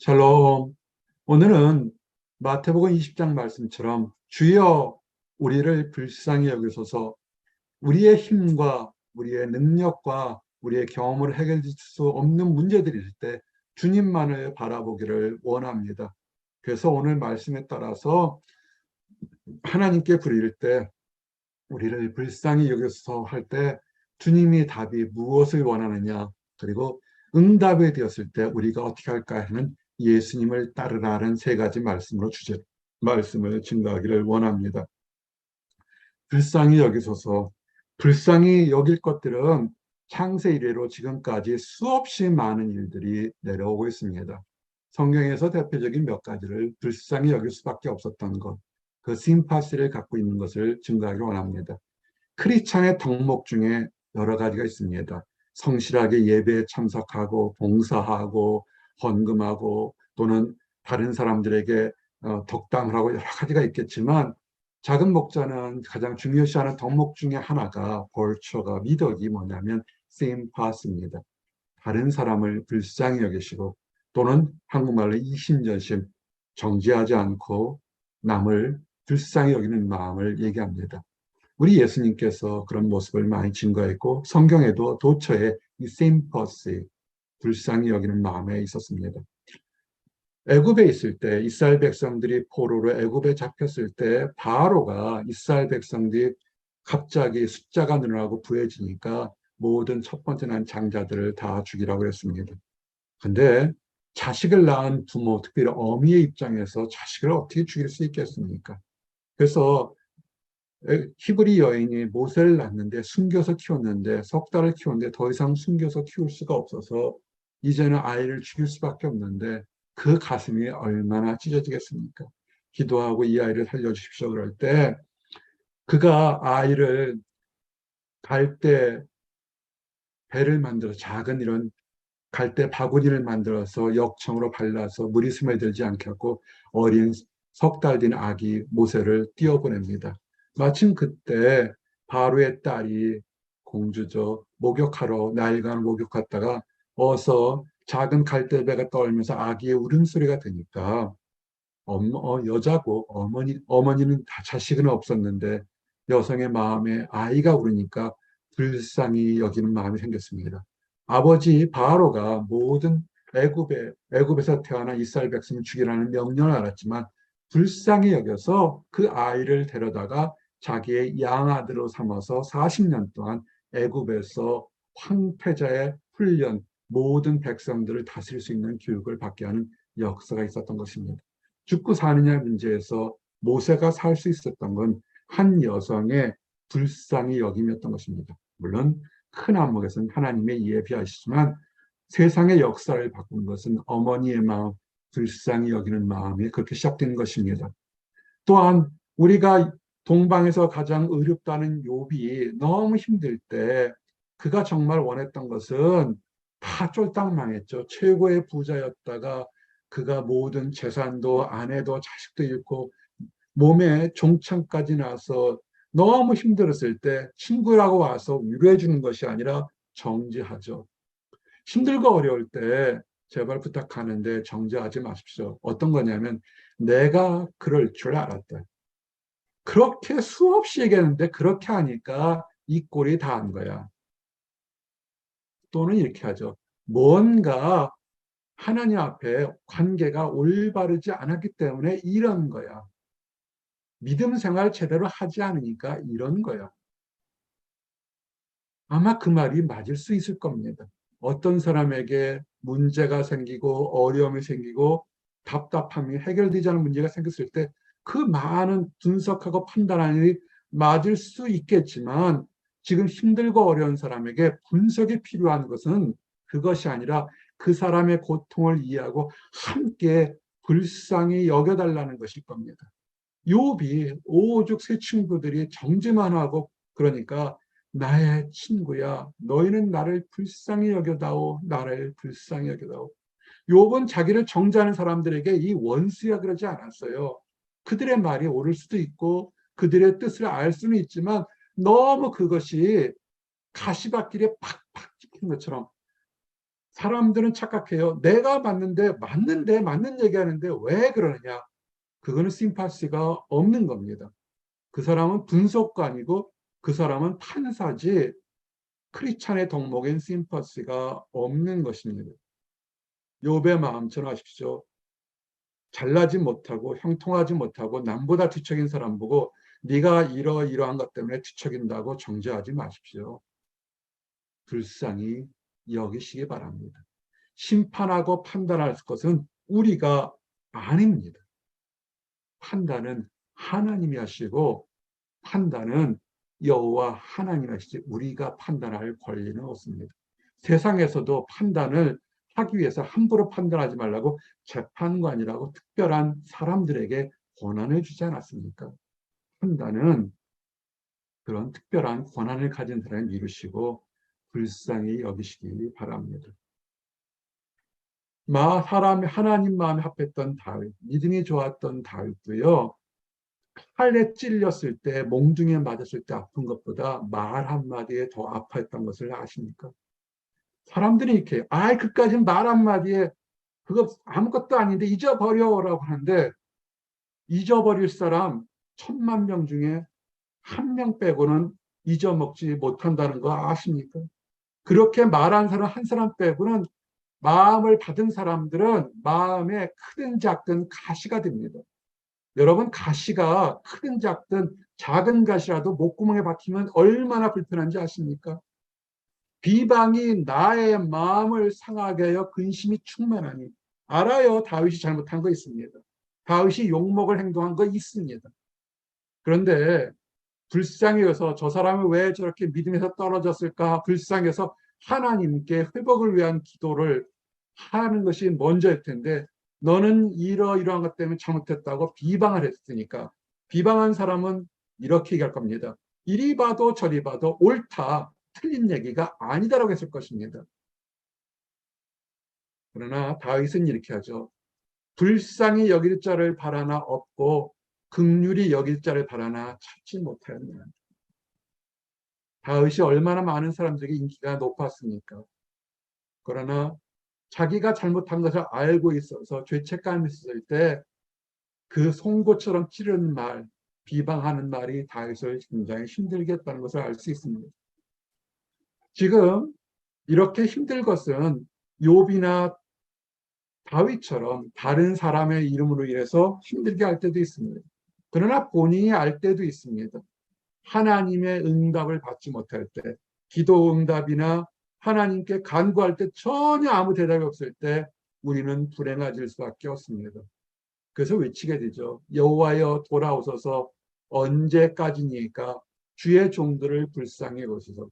샬롬. 오늘은 마태복음 20장 말씀처럼 주여 우리를 불쌍히 여기소서, 우리의 힘과 우리의 능력과 우리의 경험을 해결할 수 없는 문제들일 때 주님만을 바라보기를 원합니다. 그래서 오늘 말씀에 따라서 하나님께 부를 때 우리를 불쌍히 여기소서 할 때 주님이 답이 무엇을 원하느냐, 그리고 응답이 되었을 때 우리가 어떻게 할까 하는 예수님을 따르라는 세 가지 말씀으로 말씀을 증거하기를 원합니다. 불쌍히 여기소서. 불쌍히 여길 것들은 창세 이래로 지금까지 수없이 많은 일들이 내려오고 있습니다. 성경에서 대표적인 몇 가지를 불쌍히 여길 수밖에 없었던 것, 그 심파시를 갖고 있는 것을 증거하기 원합니다. 크리스찬의 덕목 중에 여러 가지가 있습니다. 성실하게 예배에 참석하고 봉사하고 헌금하고 또는 다른 사람들에게 덕담을 하고 여러 가지가 있겠지만, 작은 목자는 가장 중요시하는 덕목 중에 하나가 벌초가 미덕이 뭐냐면 심파스입니다. 다른 사람을 불쌍히 여기시고, 또는 한국말로 이심전심, 정죄하지 않고 남을 불쌍히 여기는 마음을 얘기합니다. 우리 예수님께서 그런 모습을 많이 증거했고, 성경에도 도처에 이 심퍼시, 불쌍히 여기는 마음에 있었습니다. 애굽에 있을 때 이스라엘 백성들이 포로로 애굽에 잡혔을 때 바로가 이스라엘 백성들이 갑자기 숫자가 늘어나고 부해지니까 모든 첫 번째 난 장자들을 다 죽이라고 했습니다. 근데 자식을 낳은 부모, 특별히 어미의 입장에서 자식을 어떻게 죽일 수 있겠습니까? 그래서 히브리 여인이 모세를 낳는데 숨겨서 키웠는데 석 달을 키웠는데 더 이상 숨겨서 키울 수가 없어서 이제는 아이를 죽일 수밖에 없는데 그 가슴이 얼마나 찢어지겠습니까? 기도하고 이 아이를 살려주십시오 그럴 때 그가 아이를 갈대 배를 만들어 작은 이런 갈대 바구니를 만들어서 역청으로 발라서 물이 스며들지 않게 하고 어린 석 달 된 아기 모세를 띄어보냅니다. 마침 그때 바로의 딸이 공주죠. 목욕하러 나일강을 목욕했다가 어서 작은 갈대배가 떠오르면서 아기의 울음소리가 되니까 여자고 어머니는 다 자식은 없었는데 여성의 마음에 아이가 울으니까 불쌍히 여기는 마음이 생겼습니다. 아버지 바로가 모든 애굽에서 태어난 이스라엘 백성을 죽이라는 명령을 알았지만 불쌍히 여겨서 그 아이를 데려다가 자기의 양아들로 삼아서 40년 동안 애굽에서 황폐자의 훈련, 모든 백성들을 다스릴 수 있는 교육을 받게 하는 역사가 있었던 것입니다. 죽고 사느냐 문제에서 모세가 살 수 있었던 건 한 여성의 불쌍히 여김이었던 것입니다. 물론 큰 안목에서는 하나님의 이해에 비하시지만 세상의 역사를 바꾸는 것은 어머니의 마음, 불쌍히 여기는 마음이 그렇게 시작된 것입니다. 또한 우리가 동방에서 가장 의롭다는 욥이 너무 힘들 때 그가 정말 원했던 것은 다 쫄딱 망했죠. 최고의 부자였다가 그가 모든 재산도 아내도 자식도 잃고 몸에 종창까지 나서 너무 힘들었을 때 친구라고 와서 위로해 주는 것이 아니라 정죄하죠. 힘들고 어려울 때 제발 부탁하는데 정죄하지 마십시오. 어떤 거냐면 내가 그럴 줄 알았다. 그렇게 수없이 얘기했는데 그렇게 하니까 이 꼴이 다한 거야. 또는 이렇게 하죠. 뭔가 하나님 앞에 관계가 올바르지 않았기 때문에 이런 거야. 믿음 생활 제대로 하지 않으니까 이런 거야. 아마 그 말이 맞을 수 있을 겁니다. 어떤 사람에게 문제가 생기고 어려움이 생기고 답답함이 해결되지 않은 문제가 생겼을 때 그 많은 분석하고 판단하는 일이 맞을 수 있겠지만 지금 힘들고 어려운 사람에게 분석이 필요한 것은 그것이 아니라 그 사람의 고통을 이해하고 함께 불쌍히 여겨달라는 것일 겁니다. 욥이 오죽 세 친구들이 정죄만 하고 그러니까 나의 친구야 너희는 나를 불쌍히 여겨다오 나를 불쌍히 여겨다오. 욥은 자기를 정죄하는 사람들에게 이 원수야 그러지 않았어요. 그들의 말이 옳을 수도 있고 그들의 뜻을 알 수는 있지만 너무 그것이 가시밭길에 팍팍 찍힌 것처럼 사람들은 착각해요. 내가 맞는 얘기하는데 왜 그러느냐? 그거는 심파시가 없는 겁니다. 그 사람은 분석관이고 그 사람은 판사지 크리스찬의 덕목인 심파시가 없는 것입니다. 욥의 마음처럼 하십시오. 잘나지 못하고 형통하지 못하고 남보다 뒤척인 사람 보고 네가 이러이러한 것 때문에 뒤척인다고 정죄하지 마십시오. 불쌍히 여기시기 바랍니다. 심판하고 판단할 것은 우리가 아닙니다. 판단은 하나님이 하시고 판단은 여호와 하나님이 하시지 우리가 판단할 권리는 없습니다. 세상에서도 판단을 하기 위해서 함부로 판단하지 말라고 재판관이라고 특별한 사람들에게 권한을 주지 않았습니까? 판단은 그런 특별한 권한을 가진 사람이 이루시고 불쌍히 여기시기 바랍니다. 하나님 마음에 합했던 다윗, 믿음이 좋았던 다윗도요, 칼에 찔렸을 때, 몽둥이에 맞았을 때 아픈 것보다 말 한마디에 더 아파했던 것을 아십니까? 사람들이 이렇게, 그까진 말 한마디에 그거 아무것도 아닌데 잊어버려라고 하는데, 잊어버릴 사람 10,000명 중에 1명 빼고는 잊어먹지 못한다는 거 아십니까? 그렇게 말한 사람 한 사람 빼고는 마음을 받은 사람들은 마음에 크든 작든 가시가 됩니다. 여러분, 가시가 크든 작든 작은 가시라도 목구멍에 박히면 얼마나 불편한지 아십니까? 비방이 나의 마음을 상하게 하여 근심이 충만하니. 알아요. 다윗이 잘못한 거 있습니다. 다윗이 욕먹을 행동한 거 있습니다. 그런데 불쌍해서 저 사람이 왜 저렇게 믿음에서 떨어졌을까? 불쌍해서 하나님께 회복을 위한 기도를 하는 것이 먼저일 텐데 너는 이러이러한 것 때문에 잘못했다고 비방을 했으니까 비방한 사람은 이렇게 얘기할 겁니다. 이리 봐도 저리 봐도 옳다, 틀린 얘기가 아니다라고 했을 것입니다. 그러나 다윗은 이렇게 하죠. 불쌍히 여길 자를 바라나 없고 긍휼히 여길 자를 바라나 찾지 못하였느냐. 다윗이 얼마나 많은 사람들에게 인기가 높았습니까? 그러나 자기가 잘못한 것을 알고 있어서 죄책감이 있을 때 그 송곳처럼 찌르는 말, 비방하는 말이 다윗을 굉장히 힘들게 했다는 것을 알 수 있습니다. 지금 이렇게 힘들 것은 욥이나 다윗처럼 다른 사람의 이름으로 인해서 힘들게 할 때도 있습니다. 그러나 본인이 알 때도 있습니다. 하나님의 응답을 받지 못할 때, 기도 응답이나 하나님께 간구할 때 전혀 아무 대답이 없을 때 우리는 불행해질 수밖에 없습니다. 그래서 외치게 되죠. 여호와여 돌아오소서 언제까지니까 주의 종들을 불쌍히 여기소서.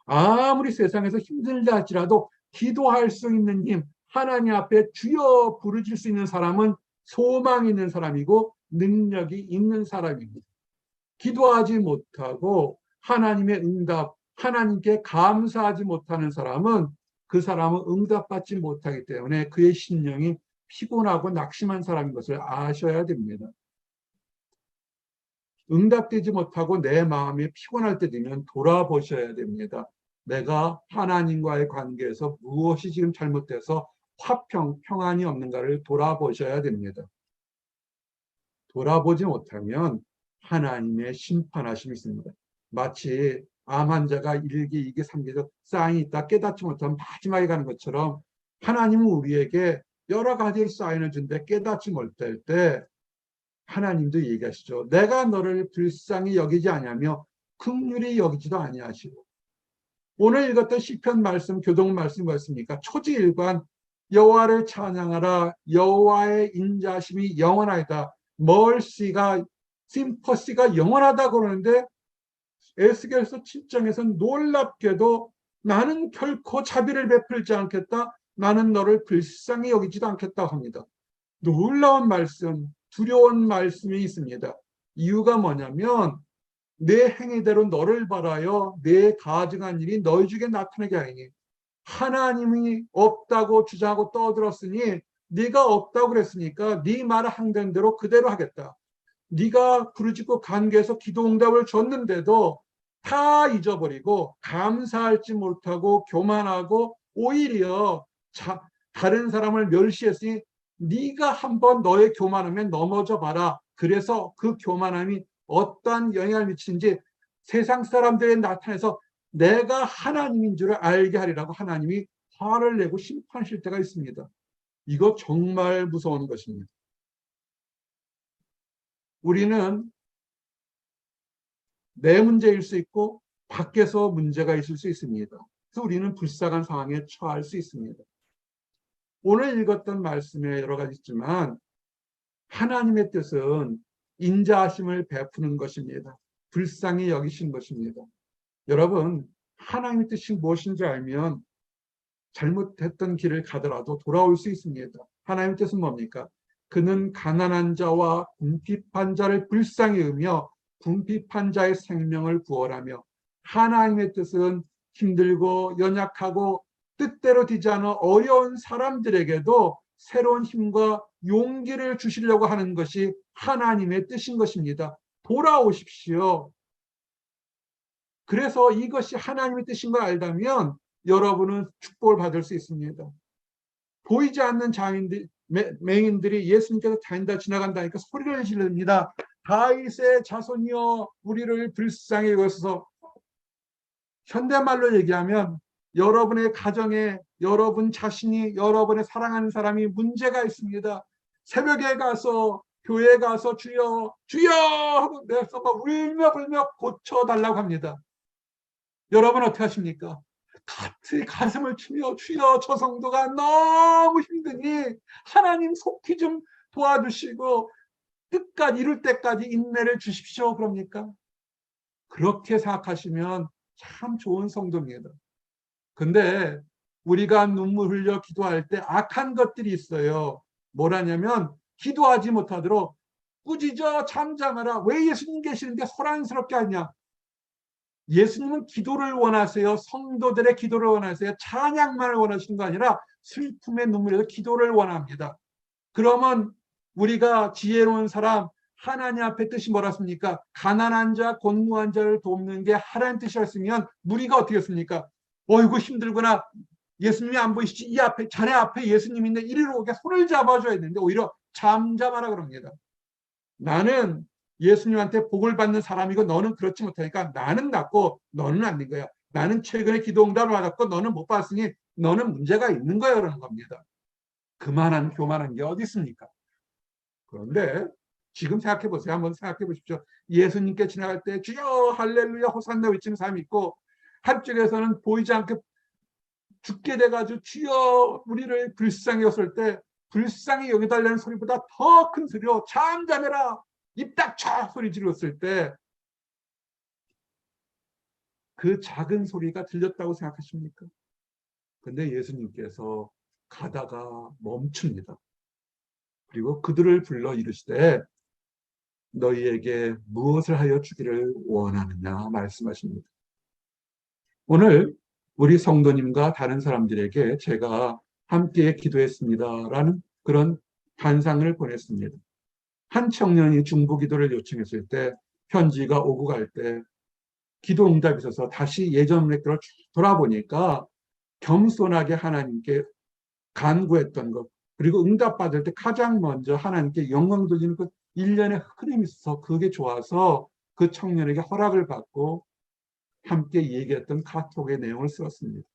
아무리 세상에서 힘들다 할지라도 기도할 수 있는 힘, 하나님 앞에 주여 부르질 수 있는 사람은 소망이 있는 사람이고 능력이 있는 사람입니다. 기도하지 못하고 하나님의 응답, 하나님께 감사하지 못하는 사람은 그 사람은 응답받지 못하기 때문에 그의 심령이 피곤하고 낙심한 사람인 것을 아셔야 됩니다. 응답되지 못하고 내 마음이 피곤할 때 되면 돌아보셔야 됩니다. 내가 하나님과의 관계에서 무엇이 지금 잘못돼서 평안이 없는가를 돌아보셔야 됩니다. 돌아보지 못하면 하나님의 심판하심이 있습니다. 마치 암 환자가 1기, 2기, 3기에서 사인이 있다 깨닫지 못하면 마지막에 가는 것처럼 하나님은 우리에게 여러 가지 사인을 준데 깨닫지 못할 때 하나님도 얘기하시죠. 내가 너를 불쌍히 여기지 아니하며 긍휼히 여기지도 아니하시고. 오늘 읽었던 시편 말씀, 교동 말씀 뭐였습니까? 초지일관 여호와를 찬양하라. 여호와의 인자심이 영원하다. 멀시가 심퍼시가 영원하다 그러는데 에스겔서 7장에서는 놀랍게도 나는 결코 자비를 베풀지 않겠다. 나는 너를 불쌍히 여기지도 않겠다 합니다. 놀라운 말씀, 두려운 말씀이 있습니다. 이유가 뭐냐면 내 행위대로 너를 바라여 내 가증한 일이 너희 중에 나타나게 하니 하나님이 없다고 주장하고 떠들었으니 네가 없다고 그랬으니까 네 말을 항된 대로 그대로 하겠다. 네가 부르짖고 간구해서 기도 응답을 줬는데도 다 잊어버리고 감사할지 못하고 교만하고 오히려 다른 사람을 멸시했으니 네가 한번 너의 교만함에 넘어져 봐라. 그래서 그 교만함이 어떠한 영향을 미치는지 세상 사람들에 나타내서 내가 하나님인 줄을 알게 하리라고 하나님이 화를 내고 심판하실 때가 있습니다. 이거 정말 무서운 것입니다. 우리는 내 문제일 수 있고 밖에서 문제가 있을 수 있습니다. 그래서 우리는 불쌍한 상황에 처할 수 있습니다. 오늘 읽었던 말씀에 여러 가지 있지만 하나님의 뜻은 인자하심을 베푸는 것입니다. 불쌍히 여기신 것입니다. 여러분, 하나님의 뜻이 무엇인지 알면 잘못했던 길을 가더라도 돌아올 수 있습니다. 하나님의 뜻은 뭡니까? 그는 가난한 자와 궁핍한 자를 불쌍히 여기며 궁핍한 자의 생명을 구원하며, 하나님의 뜻은 힘들고 연약하고 뜻대로 되지 않아 어려운 사람들에게도 새로운 힘과 용기를 주시려고 하는 것이 하나님의 뜻인 것입니다. 돌아오십시오. 그래서 이것이 하나님의 뜻인 걸 알다면 여러분은 축복을 받을 수 있습니다. 보이지 않는 맹인들이 예수님께서 다닌다 지나간다니까 소리를 지릅니다. 다윗의 자손이여 우리를 불쌍히 여기소서. 현대말로 얘기하면 여러분의 가정에 여러분 자신이, 여러분의 사랑하는 사람이 문제가 있습니다. 새벽에 가서 교회에 가서 주여 주여 하고 내서 막 울며 불며 고쳐달라고 합니다. 여러분 어떻게 하십니까? 가슴을 치며 주여 저 성도가 너무 힘드니 하나님 속히 좀 도와주시고 끝까지 이룰 때까지 인내를 주십시오 그럽니까? 그렇게 생각하시면 참 좋은 성도입니다. 근데 우리가 눈물 흘려 기도할 때 악한 것들이 있어요. 뭐라냐면 기도하지 못하도록 꾸짖어 잠잠하라. 왜 예수님 계시는데 소란스럽게 하냐? 예수님은 기도를 원하세요? 성도들의 기도를 원하세요? 찬양만을 원하시는 거 아니라 슬픔의 눈물에서 기도를 원합니다. 그러면 우리가 지혜로운 사람, 하나님 앞에 뜻이 뭐라습니까? 가난한 자, 곤무한 자를 돕는 게 하나님 뜻이었으면 우리가 어떻게 했습니까? 어이구 힘들구나. 예수님이 안 보이시지? 이 앞에, 자네 앞에 예수님이 있는데 이리로 오게 손을 잡아줘야 되는데 오히려 잠잠하라 그럽니다. 나는 예수님한테 복을 받는 사람이고 너는 그렇지 못하니까 나는 낫고 너는 안 된 거야. 나는 최근에 기도 응답을 받았고 너는 못 받았으니 너는 문제가 있는 거야 그러는 겁니다. 그만한 교만한 게 어디 있습니까? 그런데 지금 생각해 보세요. 한번 생각해 보십시오. 예수님께 지나갈 때 주여 할렐루야 호산나 외치는 사람이 있고 한쪽에서는 보이지 않게 죽게 돼가지고 주여 우리를 불쌍히 여길 때 불쌍히 여기달라는 소리보다 더 큰 소리로 잠잠해라 입 닥쳐 소리 질렀을 때 그 작은 소리가 들렸다고 생각하십니까? 근데 예수님께서 가다가 멈춥니다. 그리고 그들을 불러 이르시되 너희에게 무엇을 하여 주기를 원하느냐 말씀하십니다. 오늘 우리 성도님과 다른 사람들에게 제가 함께 기도했습니다라는 그런 단상을 보냈습니다. 한 청년이 중보기도를 요청했을 때 편지가 오고 갈 때 기도 응답이 있어서 다시 예전 맥락으로 돌아보니까 겸손하게 하나님께 간구했던 것, 그리고 응답받을 때 가장 먼저 하나님께 영광 돌리는 그 일련의 흐름이 있어서 그게 좋아서 그 청년에게 허락을 받고 함께 얘기했던 카톡의 내용을 쓰었습니다.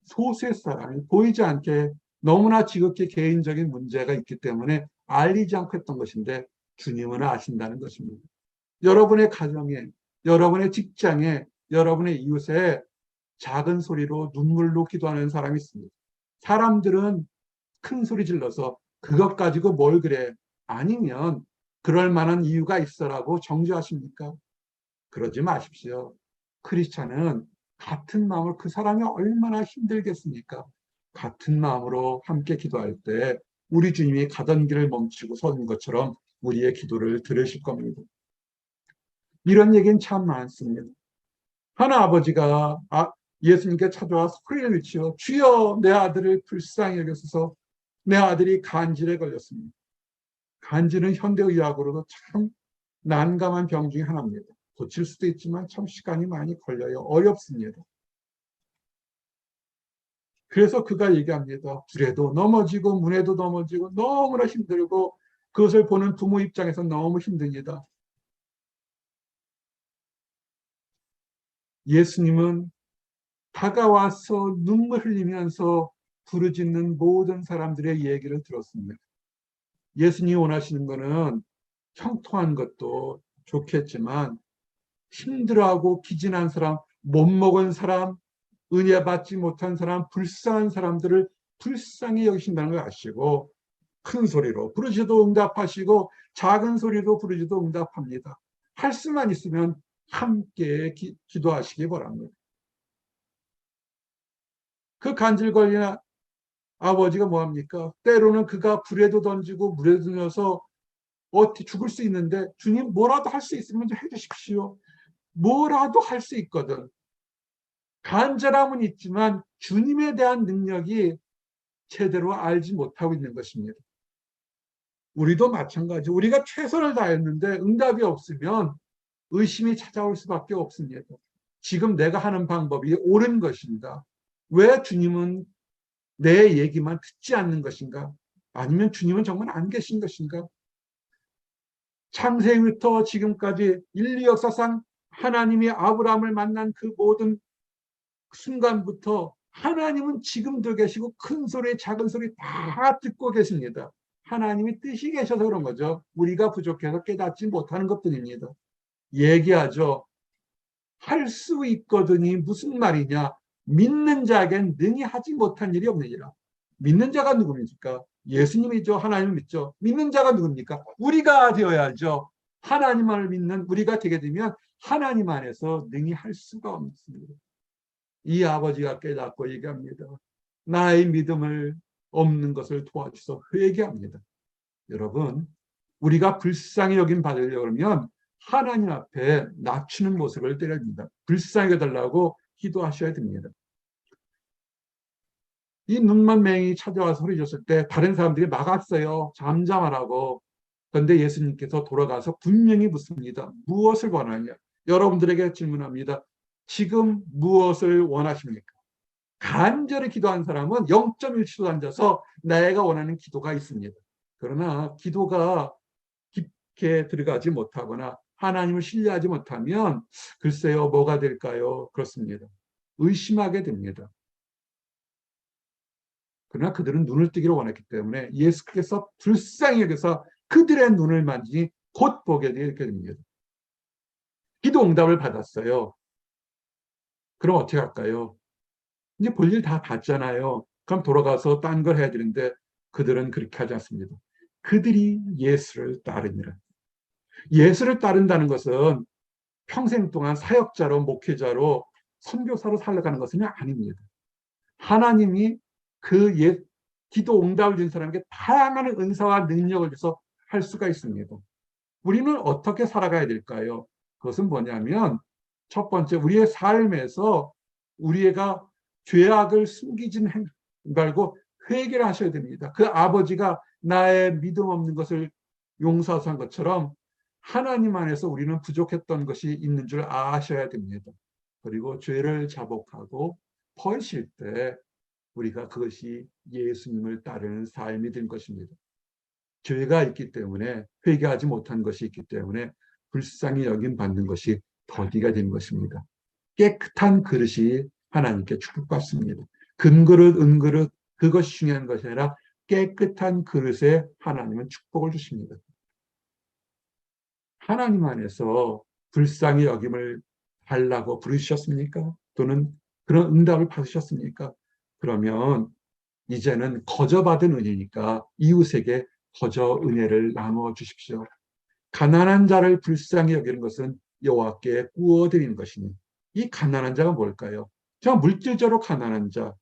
소수의 사람이 보이지 않게 너무나 지극히 개인적인 문제가 있기 때문에 알리지 않고 했던 것인데 주님은 아신다는 것입니다. 여러분의 가정에, 여러분의 직장에, 여러분의 이웃에 작은 소리로 눈물로 기도하는 사람이 있습니다. 사람들은 큰 소리 질러서 그것 가지고 뭘 그래? 아니면 그럴 만한 이유가 있어라고 정죄하십니까? 그러지 마십시오. 크리스찬은 같은 마음으로 그 사람이 얼마나 힘들겠습니까? 같은 마음으로 함께 기도할 때 우리 주님이 가던 길을 멈추고 서는 것처럼 우리의 기도를 들으실 겁니다. 이런 얘기는 참 많습니다. 하나 아버지가 예수님께 찾아와 소리를 외치어 주여 내 아들을 불쌍히 여기소서. 내 아들이 간질에 걸렸습니다. 간질은 현대의학으로도 참 난감한 병 중에 하나입니다. 고칠 수도 있지만 참 시간이 많이 걸려요. 어렵습니다. 그래서 그가 얘기합니다. 불에도 넘어지고 문에도 넘어지고 너무나 힘들고 그것을 보는 부모 입장에서 너무 힘듭니다. 예수님은 다가와서 눈물 흘리면서 부르짖는 모든 사람들의 얘기를 들었습니다. 예수님이 원하시는 것은 형통한 것도 좋겠지만 힘들어하고 기진한 사람, 못 먹은 사람, 은혜 받지 못한 사람, 불쌍한 사람들을 불쌍히 여기신다는 걸 아시고 큰 소리로 부르짖어도 응답하시고 작은 소리로 부르짖어도 응답합니다. 할 수만 있으면 함께 기도하시기 바랍니다. 그 간질거리는 아버지가 뭐합니까? 때로는 그가 불에도 던지고 물에도 던져서 어떻게 죽을 수 있는데 주님 뭐라도 할 수 있으면 좀 해주십시오. 뭐라도 할 수 있거든. 간절함은 있지만 주님에 대한 능력이 제대로 알지 못하고 있는 것입니다. 우리도 마찬가지. 우리가 최선을 다했는데 응답이 없으면 의심이 찾아올 수밖에 없습니다. 지금 내가 하는 방법이 옳은 것인가? 왜 주님은 내 얘기만 듣지 않는 것인가? 아니면 주님은 정말 안 계신 것인가? 창세기부터 지금까지 인류 역사상 하나님이 아브라함을 만난 그 모든 순간부터 하나님은 지금도 계시고 큰 소리 작은 소리 다 듣고 계십니다. 하나님이 뜻이 계셔서 그런 거죠. 우리가 부족해서 깨닫지 못하는 것들입니다. 얘기하죠. 할 수 있거든이 무슨 말이냐. 믿는 자에겐 능히 하지 못한 일이 없느니라. 믿는 자가 누굽니까? 예수님이죠. 하나님을 믿죠. 믿는 자가 누굽니까? 우리가 되어야죠. 하나님을 믿는 우리가 되게 되면 하나님 안에서 능히 할 수가 없습니다. 이 아버지가 깨닫고 얘기합니다. 나의 믿음을 없는 것을 도와주셔서 회개합니다. 여러분, 우리가 불쌍히 여김 받으려고 하면 하나님 앞에 낮추는 모습을 때려줍니다. 불쌍히 여달라고 기도하셔야 됩니다. 이 눈먼 맹이 찾아와서 소리 졌을 때 다른 사람들이 막았어요. 잠잠하라고. 그런데 예수님께서 돌아가서 분명히 묻습니다. 무엇을 원하냐? 여러분들에게 질문합니다. 지금 무엇을 원하십니까? 간절히 기도한 사람은 0.1초도 앉아서 내가 원하는 기도가 있습니다. 그러나 기도가 깊게 들어가지 못하거나 하나님을 신뢰하지 못하면 글쎄요 뭐가 될까요? 그렇습니다. 의심하게 됩니다. 그러나 그들은 눈을 뜨기를 원했기 때문에 예수께서 불쌍히 여겨서 그들의 눈을 만지니 곧 보게 되게 됩니다. 기도 응답을 받았어요. 그럼 어떻게 할까요? 이제 볼일 다 봤잖아요. 그럼 돌아가서 딴 걸 해야 되는데 그들은 그렇게 하지 않습니다. 그들이 예수를 따르니라. 예수를 따른다는 것은 평생 동안 사역자로 목회자로 선교사로 살아가는 것은 아닙니다. 하나님이 그 기도 응답을 준 사람에게 다양한 은사와 능력을 줘서 할 수가 있습니다. 우리는 어떻게 살아가야 될까요? 그것은 뭐냐면 첫 번째 우리의 삶에서 우리가 죄악을 숨기지 말고 회개를 하셔야 됩니다. 그 아버지가 나의 믿음 없는 것을 용서한 것처럼 하나님 안에서 우리는 부족했던 것이 있는 줄 아셔야 됩니다. 그리고 죄를 자복하고 벌실 때 우리가 그것이 예수님을 따르는 삶이 된 것입니다. 죄가 있기 때문에 회개하지 못한 것이 있기 때문에 불쌍히 여김 받는 것이 더디가 된 것입니다. 깨끗한 그릇이 하나님께 축복받습니다. 금그릇, 은그릇 그것이 중요한 것이 아니라 깨끗한 그릇에 하나님은 축복을 주십니다. 하나님 안에서 불쌍히 여김을 달라고 부르셨습니까? 또는 그런 응답을 받으셨습니까? 그러면 이제는 거저 받은 은혜니까 이웃에게 거저 은혜를 나누어 주십시오. 가난한 자를 불쌍히 여기는 것은 여호와께 구워드리는 것이니 이 가난한 자가 뭘까요? 저 물질적으로 가난한 자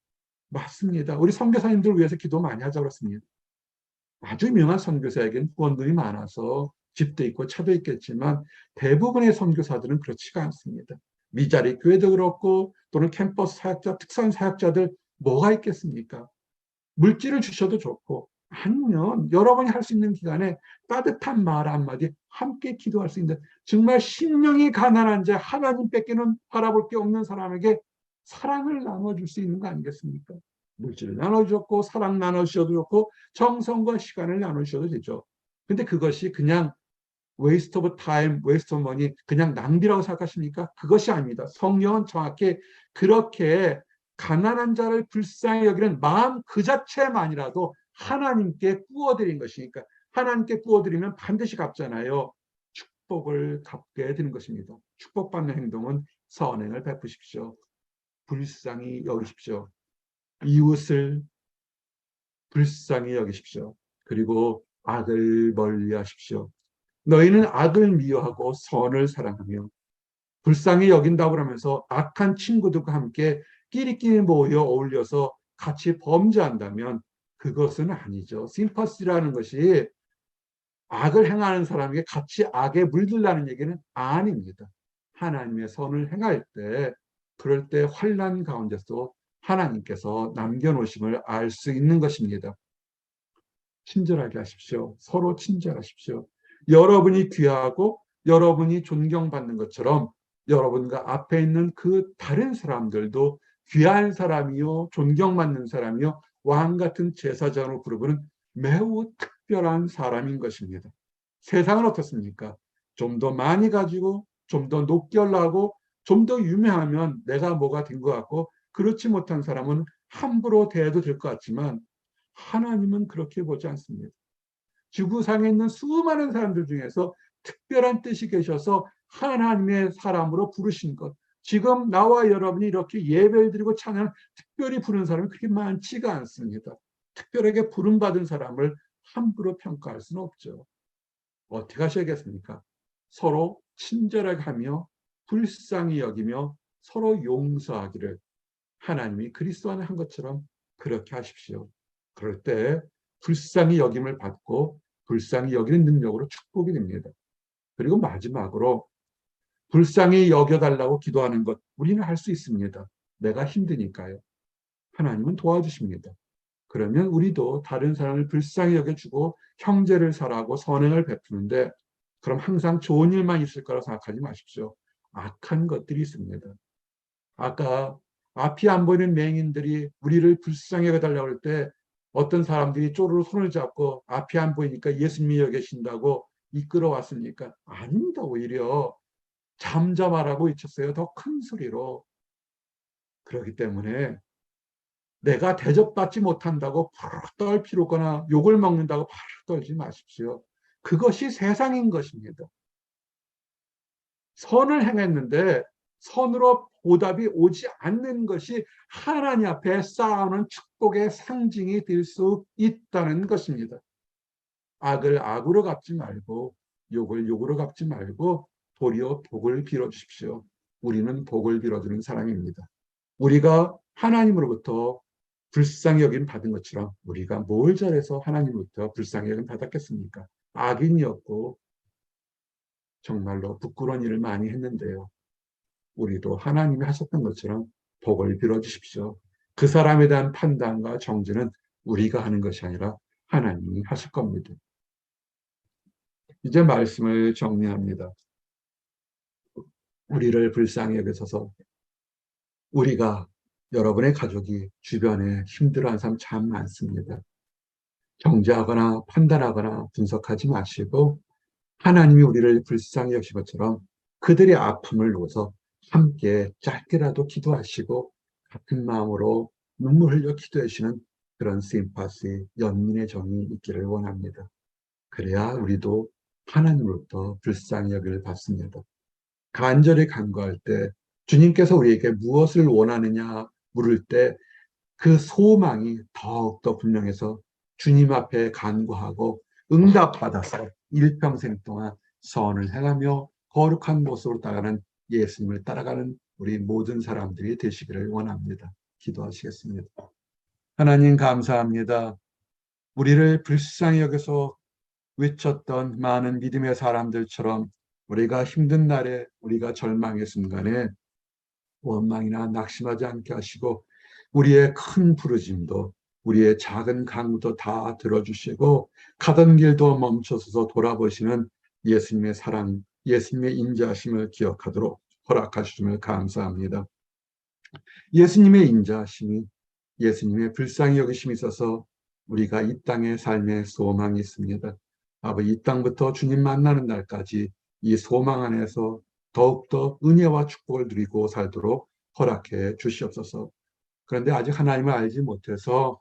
맞습니다. 우리 선교사님들 위해서 기도 많이 하자 그렇습니다. 아주 유명한 선교사에게는 후원금이 많아서 집도 있고 차도 있겠지만 대부분의 선교사들은 그렇지가 않습니다. 미자리 교회도 그렇고 또는 캠퍼스 사역자, 특선 사역자들 뭐가 있겠습니까? 물질을 주셔도 좋고 아니면 여러분이 할 수 있는 기간에 따뜻한 말 한마디 함께 기도할 수 있는 정말 심령이 가난한 자 하나님 뺏기는 바라볼 게 없는 사람에게 사랑을 나눠줄 수 있는 거 아니겠습니까? 물질을 나눠주셨고 사랑 나눠주셔도 좋고 정성과 시간을 나누셔도 되죠. 근데 그것이 그냥 waste of time, waste of money, 그냥 낭비라고 생각하십니까? 그것이 아닙니다. 성경은 정확히 그렇게 가난한 자를 불쌍히 여기는 마음 그 자체만이라도 하나님께 구워드린 것이니까 하나님께 구워드리면 반드시 갚잖아요. 축복을 갚게 되는 것입니다. 축복받는 행동은 선행을 베푸십시오. 불쌍히 여기십시오. 이웃을 불쌍히 여기십시오. 그리고 악을 멀리하십시오. 너희는 악을 미워하고 선을 사랑하며 불쌍히 여긴다고 하면서 악한 친구들과 함께 끼리끼리 모여 어울려서 같이 범죄한다면 그것은 아니죠. 심퍼시라는 것이 악을 행하는 사람에게 같이 악에 물들라는 얘기는 아닙니다. 하나님의 선을 행할 때 그럴 때 환난 가운데서 하나님께서 남겨놓으심을 알 수 있는 것입니다. 친절하게 하십시오. 서로 친절하십시오. 여러분이 귀하고 여러분이 존경받는 것처럼 여러분과 앞에 있는 그 다른 사람들도 귀한 사람이요, 존경받는 사람이요, 왕 같은 제사장으로 부르는 매우 특별한 사람인 것입니다. 세상은 어떻습니까? 좀 더 많이 가지고, 좀 더 높게 올라가고, 좀 더 유명하면 내가 뭐가 된 것 같고, 그렇지 못한 사람은 함부로 대해도 될 것 같지만, 하나님은 그렇게 보지 않습니다. 지구상에 있는 수많은 사람들 중에서 특별한 뜻이 계셔서 하나님의 사람으로 부르신 것. 지금 나와 여러분이 이렇게 예배를 드리고 찬양을 특별히 부르는 사람이 그렇게 많지가 않습니다. 특별하게 부름받은 사람을 함부로 평가할 수는 없죠. 어떻게 하셔야겠습니까? 서로 친절하게 하며 불쌍히 여기며 서로 용서하기를 하나님이 그리스도 안에 한 것처럼 그렇게 하십시오. 그럴 때 불쌍히 여김을 받고 불쌍히 여기는 능력으로 축복이 됩니다. 그리고 마지막으로 불쌍히 여겨달라고 기도하는 것 우리는 할 수 있습니다. 내가 힘드니까요. 하나님은 도와주십니다. 그러면 우리도 다른 사람을 불쌍히 여겨주고 형제를 사랑하고 선행을 베푸는데 그럼 항상 좋은 일만 있을 거라고 생각하지 마십시오. 악한 것들이 있습니다. 아까 앞이 안 보이는 맹인들이 우리를 불쌍히 여겨달라고 할 때 어떤 사람들이 쪼르르 손을 잡고 앞이 안 보이니까 예수님이 여기 계신다고 이끌어왔습니까? 아닙니다. 오히려 잠잠하라고 외쳤어요. 더 큰 소리로. 그렇기 때문에 내가 대접받지 못한다고 푸르르 떨 필요거나 욕을 먹는다고 푸르르 떨지 마십시오. 그것이 세상인 것입니다. 선을 행했는데 선으로 보답이 오지 않는 것이 하나님 앞에 쌓아오는 축복의 상징이 될 수 있다는 것입니다. 악을 악으로 갚지 말고 욕을 욕으로 갚지 말고 도리어 복을 빌어주십시오. 우리는 복을 빌어주는 사람입니다. 우리가 하나님으로부터 불쌍히 여김 받은 것처럼 우리가 뭘 잘해서 하나님으로부터 불쌍히 여김 받았겠습니까? 악인이었고 정말로 부끄러운 일을 많이 했는데요. 우리도 하나님이 하셨던 것처럼 복을 빌어주십시오. 그 사람에 대한 판단과 정죄는 우리가 하는 것이 아니라 하나님이 하실 겁니다. 이제 말씀을 정리합니다. 우리를 불쌍히 여기셔서 우리가 여러분의 가족이 주변에 힘들어하는 사람 참 많습니다. 정죄하거나 판단하거나 분석하지 마시고 하나님이 우리를 불쌍히 여기신 것처럼 그들의 아픔을 놓아서 함께 짧게라도 기도하시고 같은 마음으로 눈물 흘려 기도하시는 그런 심파시, 연민의 정이 있기를 원합니다. 그래야 우리도 하나님으로부터 불쌍히 여기를 받습니다. 간절히 간구할 때 주님께서 우리에게 무엇을 원하느냐 물을 때 그 소망이 더욱더 분명해서 주님 앞에 간구하고 응답받아서 일평생 동안 선을 행하며 거룩한 모습으로 따라가는 예수님을 따라가는 우리 모든 사람들이 되시기를 원합니다. 기도하시겠습니다. 하나님 감사합니다. 우리를 불쌍히 여겨서 외쳤던 많은 믿음의 사람들처럼 우리가 힘든 날에 우리가 절망의 순간에 원망이나 낙심하지 않게 하시고 우리의 큰 부르짐도 우리의 작은 강구도 다 들어주시고 가던 길도 멈춰서서 돌아보시는 예수님의 사랑, 예수님의 인자하심을 기억하도록 허락하시심을 감사합니다. 예수님의 인자하심이 예수님의 불쌍히 여기심이 있어서 우리가 이 땅의 삶의 소망이 있습니다. 아버지, 이 땅부터 주님 만나는 날까지 이 소망 안에서 더욱더 은혜와 축복을 누리고 살도록 허락해 주시옵소서. 그런데 아직 하나님을 알지 못해서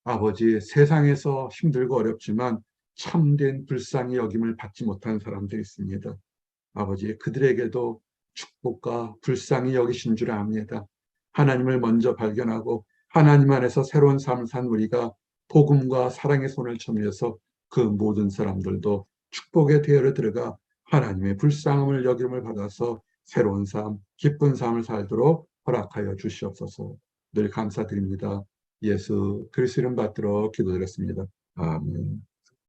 아버지, 세상에서 힘들고 어렵지만 참된 불쌍히 여김을 받지 못한 사람들이 있습니다. 아버지, 그들에게도 축복과 불쌍히 여기신 줄 압니다. 하나님을 먼저 발견하고 하나님 안에서 새로운 삶을 산 우리가 복음과 사랑의 손을 쳐밀어서 그 모든 사람들도 축복의 대열에 들어가 하나님의 불쌍함을 여김을 받아서 새로운 삶, 기쁜 삶을 살도록 허락하여 주시옵소서. 늘 감사드립니다. 예수 그리스도 이름 받들어 기도드렸습니다. 아멘.